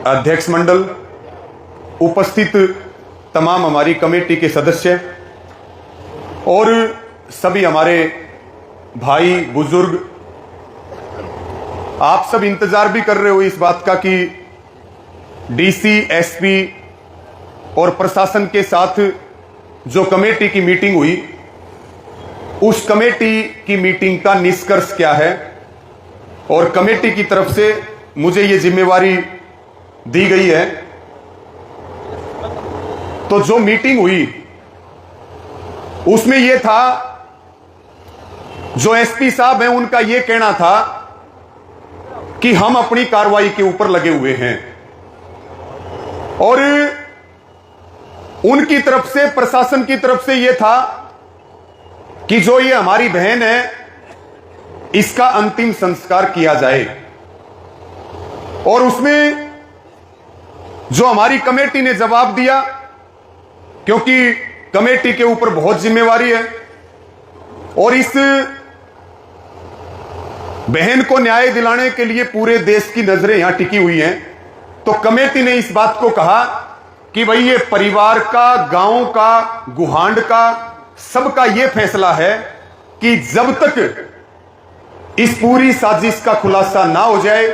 अध्यक्ष मंडल, उपस्थित तमाम हमारी कमेटी के सदस्य और सभी हमारे भाई बुजुर्ग, आप सब इंतजार भी कर रहे हो इस बात का कि डीसी, एसपी और प्रशासन के साथ जो कमेटी की मीटिंग हुई, उस कमेटी की मीटिंग का निष्कर्ष क्या है। और कमेटी की तरफ से मुझे ये जिम्मेवारी दी गई है। तो जो मीटिंग हुई उसमें यह था, जो एसपी साहब हैं उनका यह कहना था कि हम अपनी कार्रवाई के ऊपर लगे हुए हैं और उनकी तरफ से, प्रशासन की तरफ से यह था कि जो ये हमारी बहन है इसका अंतिम संस्कार किया जाए। और उसमें जो हमारी कमेटी ने जवाब दिया, क्योंकि कमेटी के ऊपर बहुत जिम्मेवारी है और इस बहन को न्याय दिलाने के लिए पूरे देश की नजरें यहां टिकी हुई हैं, तो कमेटी ने इस बात को कहा कि भाई ये परिवार का, गांव का, गुहांड का, सबका यह फैसला है कि जब तक इस पूरी साजिश का खुलासा ना हो जाए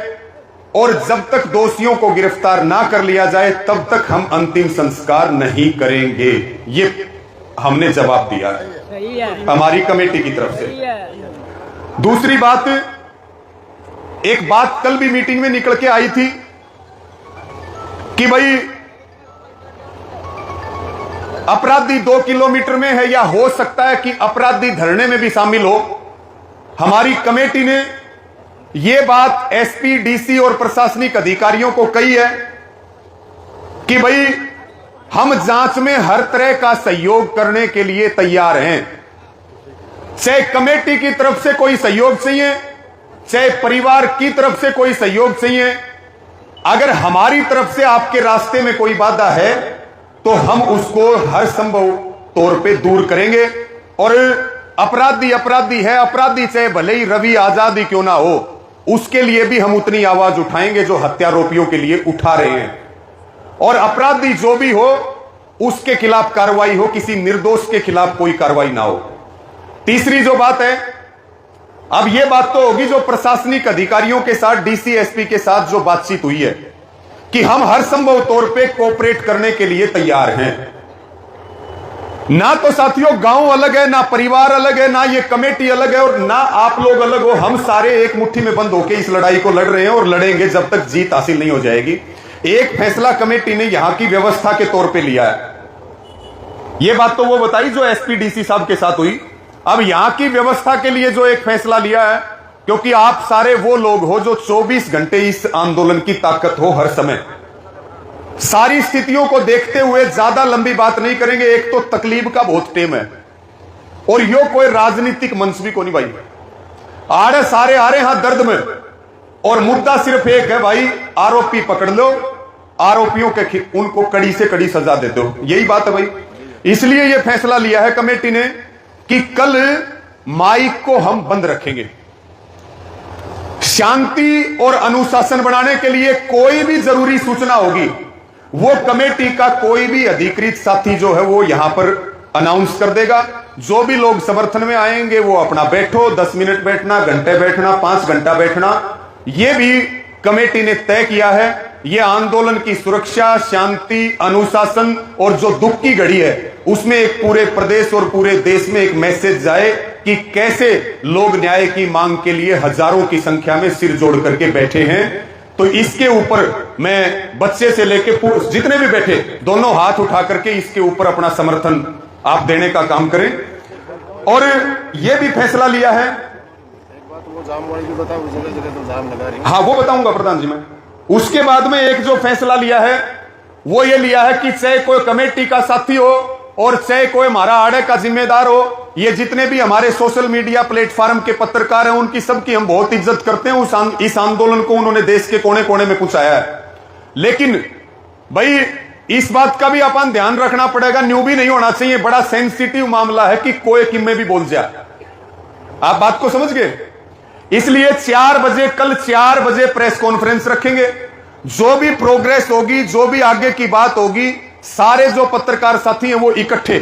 और जब तक दोषियों को गिरफ्तार ना कर लिया जाए तब तक हम अंतिम संस्कार नहीं करेंगे। ये हमने जवाब दिया है हमारी कमेटी की तरफ से। दूसरी बात, एक बात कल भी मीटिंग में निकल के आई थी कि भाई अपराधी 2 किलोमीटर में है या हो सकता है कि अपराधी धरने में भी शामिल हो। हमारी कमेटी ने यह बात एसपी, डीसी और प्रशासनिक अधिकारियों को कही है कि भाई हम जांच में हर तरह का सहयोग करने के लिए तैयार हैं। चाहे कमेटी की तरफ से कोई सहयोग चाहिए, चाहे परिवार की तरफ से कोई सहयोग चाहिए, अगर हमारी तरफ से आपके रास्ते में कोई बाधा है तो हम उसको हर संभव तौर पे दूर करेंगे। और अपराधी अपराधी है, अपराधी चाहे भले ही रवि आजाद ही क्यों ना हो, उसके लिए भी हम उतनी आवाज उठाएंगे जो हत्यारोपियों के लिए उठा रहे हैं। और अपराधी जो भी हो उसके खिलाफ कार्रवाई हो, किसी निर्दोष के खिलाफ कोई कार्रवाई ना हो। तीसरी जो बात है, अब यह बात तो होगी जो प्रशासनिक अधिकारियों के साथ, डीसी, एसपी के साथ जो बातचीत हुई है कि हम हर संभव तौर पे कोऑपरेट करने के लिए तैयार हैं। ना तो साथियों गांव अलग है, ना परिवार अलग है, ना ये कमेटी अलग है और ना आप लोग अलग हो। हम सारे एक मुट्ठी में बंद होकर इस लड़ाई को लड़ रहे हैं और लड़ेंगे जब तक जीत हासिल नहीं हो जाएगी। एक फैसला कमेटी ने यहां की व्यवस्था के तौर पे लिया है। यह बात तो वो बताई जो एसपी, डीसी साहब के साथ हुई। अब यहां की व्यवस्था के लिए जो एक फैसला लिया है, क्योंकि आप सारे वो लोग हो जो 24 घंटे इस आंदोलन की ताकत हो, हर समय सारी स्थितियों को देखते हुए ज्यादा लंबी बात नहीं करेंगे। एक तो तकलीफ का बहुत टेम है और यो कोई राजनीतिक मंच भी को नहीं भाई, आड़े सारे आ रहे हैं दर्द में और मुद्दा सिर्फ एक है भाई, आरोपी पकड़ लो, आरोपियों के उनको कड़ी से कड़ी सजा दे दो, यही बात है भाई। इसलिए यह फैसला लिया है कमेटी ने कि कल माइक को हम बंद रखेंगे। शांति और अनुशासन बनाने के लिए कोई भी जरूरी सूचना होगी वो कमेटी का कोई भी अधिकृत साथी जो है वो यहां पर अनाउंस कर देगा। जो भी लोग समर्थन में आएंगे वो अपना बैठो, 10 मिनट बैठना, घंटे बैठना, 5 घंटा बैठना, यह भी कमेटी ने तय किया है। यह आंदोलन की सुरक्षा, शांति, अनुशासन और जो दुख की घड़ी है उसमें एक पूरे प्रदेश और पूरे देश में एक मैसेज जाए कि कैसे लोग न्याय की मांग के लिए हजारों की संख्या में सिर जोड़ करके बैठे हैं। तो इसके ऊपर मैं बच्चे से लेके जितने भी बैठे, दोनों हाथ उठा करके इसके ऊपर अपना समर्थन आप देने का काम करें। और यह भी फैसला लिया है, वो जाम वाली भी बताओ, जगह जगह तो जाम लगा रही है। हाँ वो बताऊंगा प्रधान जी मैं। उसके बाद में एक जो फैसला लिया है वो ये लिया है कि चाहे कोई कमेटी का साथी हो और चाहे कोई हमारा आड़े का जिम्मेदार हो, ये जितने भी हमारे सोशल मीडिया प्लेटफॉर्म के पत्रकार हैं उनकी सबकी हम बहुत इज्जत करते हैं। इस आंदोलन को उन्होंने देश के कोने कोने में पहुंचाया है, लेकिन भाई इस बात का भी अपन ध्यान रखना पड़ेगा, न्यू भी नहीं होना चाहिए। बड़ा सेंसिटिव मामला है कि कोई किम में भी बोल जाए, आप बात को समझ गए। इसलिए 4 बजे, कल 4 बजे प्रेस कॉन्फ्रेंस रखेंगे जो भी प्रोग्रेस होगी, जो भी आगे की बात होगी, सारे जो पत्रकार साथी हैं वो इकट्ठे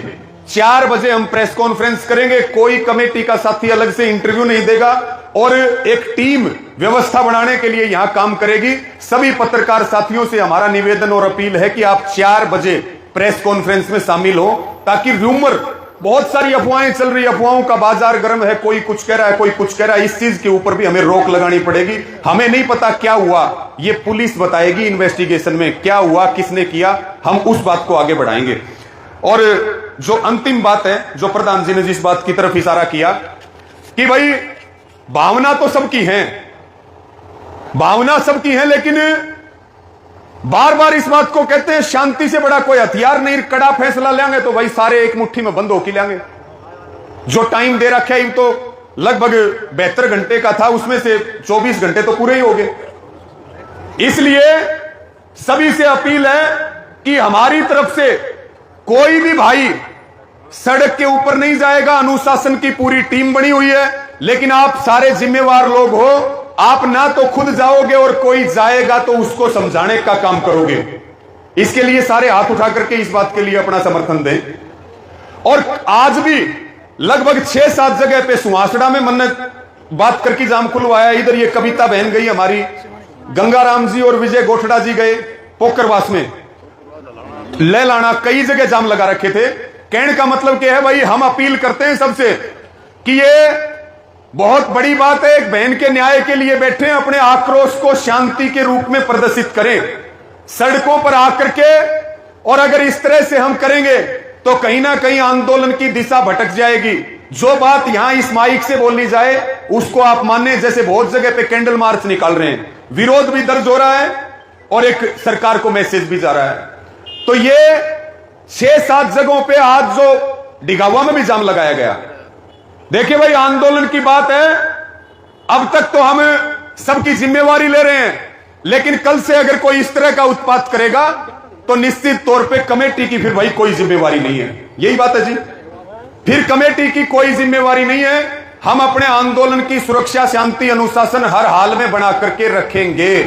4 बजे हम प्रेस कॉन्फ्रेंस करेंगे। कोई कमेटी का साथी अलग से इंटरव्यू नहीं देगा और एक टीम व्यवस्था बनाने के लिए यहां काम करेगी। सभी पत्रकार साथियों से हमारा निवेदन और अपील है कि आप 4 बजे प्रेस कॉन्फ्रेंस में शामिल हो, ताकि रूमर, बहुत सारी अफवाहें चल रही, अफवाहों का बाजार गर्म है, कोई कुछ कह रहा है, कोई कुछ कह रहा है, इस चीज के ऊपर भी हमें रोक लगानी पड़ेगी। हमें नहीं पता क्या हुआ, ये पुलिस बताएगी इन्वेस्टिगेशन में क्या हुआ, किसने किया, हम उस बात को आगे बढ़ाएंगे। और जो अंतिम बात है, जो प्रधान जी ने जिस बात की तरफ इशारा किया कि भाई भावना तो सबकी है, भावना सबकी है, लेकिन बार बार इस बात को कहते हैं शांति से बड़ा कोई हथियार नहीं, कड़ा फैसला लेंगे तो भाई सारे एक मुट्ठी में बंद होके लेंगे। जो टाइम दे रखा है तो लगभग 72 घंटे का था, उसमें से 24 घंटे तो पूरे ही हो गए। इसलिए सभी से अपील है कि हमारी तरफ से कोई भी भाई सड़क के ऊपर नहीं जाएगा। अनुशासन की पूरी टीम बनी हुई है, लेकिन आप सारे जिम्मेवार लोग हो। आप ना तो खुद जाओगे और कोई जाएगा तो उसको समझाने का काम करोगे। इसके लिए सारे हाथ उठा करके इस बात के लिए अपना समर्थन दें। और आज भी लगभग 6-7 जगह पे सुहासड़ा में मैंने बात करके जाम खुलवाया। इधर ये कविता बहन गई हमारी, गंगाराम जी और विजय गोठड़ा जी गए पोकरवास में, लैलाना, कई जगह जाम लगा रखे थे। कहने का मतलब क्या है भाई, हम अपील करते हैं सबसे कि ये बहुत बड़ी बात है, एक बहन के न्याय के लिए बैठे हैं, अपने आक्रोश को शांति के रूप में प्रदर्शित करें सड़कों पर आकर के। और अगर इस तरह से हम करेंगे तो कहीं ना कहीं आंदोलन की दिशा भटक जाएगी। जो बात यहां इस माइक से बोलनी जाए उसको आप माने, जैसे बहुत जगह पे कैंडल मार्च निकाल रहे हैं, विरोध भी दर्ज हो रहा है और एक सरकार को मैसेज भी जा रहा है। तो ये 6-7 जगहों पे आज जो डिगावा में भी जाम लगाया गया, देखिए भाई आंदोलन की बात है, अब तक तो हम सबकी जिम्मेवारी ले रहे हैं, लेकिन कल से अगर कोई इस तरह का उत्पात करेगा तो निश्चित तौर पे कमेटी की फिर भाई कोई जिम्मेवारी नहीं है। यही बात है जी, फिर कमेटी की कोई जिम्मेवारी नहीं है। हम अपने आंदोलन की सुरक्षा, शांति, अनुशासन हर हाल में बना करके रखेंगे।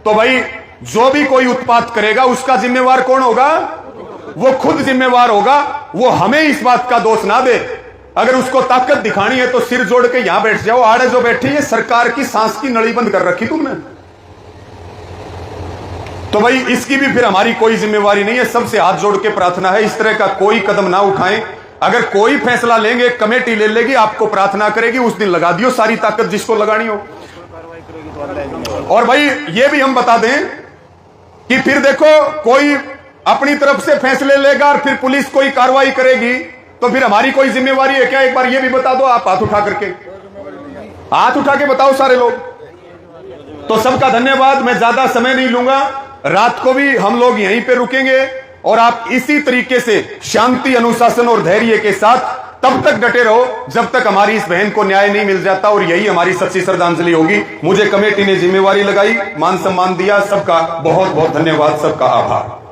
तो भाई जो भी कोई उत्पात करेगा उसका जिम्मेवार कौन होगा? वो खुद जिम्मेवार होगा। वो हमें इस बात का दोष ना दे। अगर उसको ताकत दिखानी है तो सिर जोड़ के यहां बैठ जाओ। आड़े जो बैठी है सरकार की सांस की नली बंद कर रखी तुमने। तो भाई इसकी भी फिर हमारी कोई जिम्मेवारी नहीं है। सबसे हाथ जोड़ के प्रार्थना है इस तरह का कोई कदम ना उठाएं। अगर कोई फैसला लेंगे कमेटी ले लेगी, आपको प्रार्थना करेगी, उस दिन लगा दियो सारी ताकत जिसको लगानी हो। और भाई ये भी हम बता दें कि फिर देखो कोई अपनी तरफ से फैसले लेगा और फिर पुलिस कोई कार्रवाई करेगी तो फिर हमारी कोई जिम्मेवारी है क्या? एक बार ये भी बता दो आप, हाथ उठा करके, हाथ उठा के बताओ सारे लोग। तो सबका धन्यवाद। मैं ज्यादा समय नहीं लूंगा, रात को भी हम लोग यहीं पे रुकेंगे और आप इसी तरीके से शांति, अनुशासन और धैर्य के साथ तब तक डटे रहो जब तक हमारी इस बहन को न्याय नहीं मिल जाता। और यही हमारी सच्ची श्रद्धांजलि होगी। मुझे कमेटी ने जिम्मेवारी लगाई, मान सम्मान दिया, सबका बहुत बहुत धन्यवाद, सबका आभार।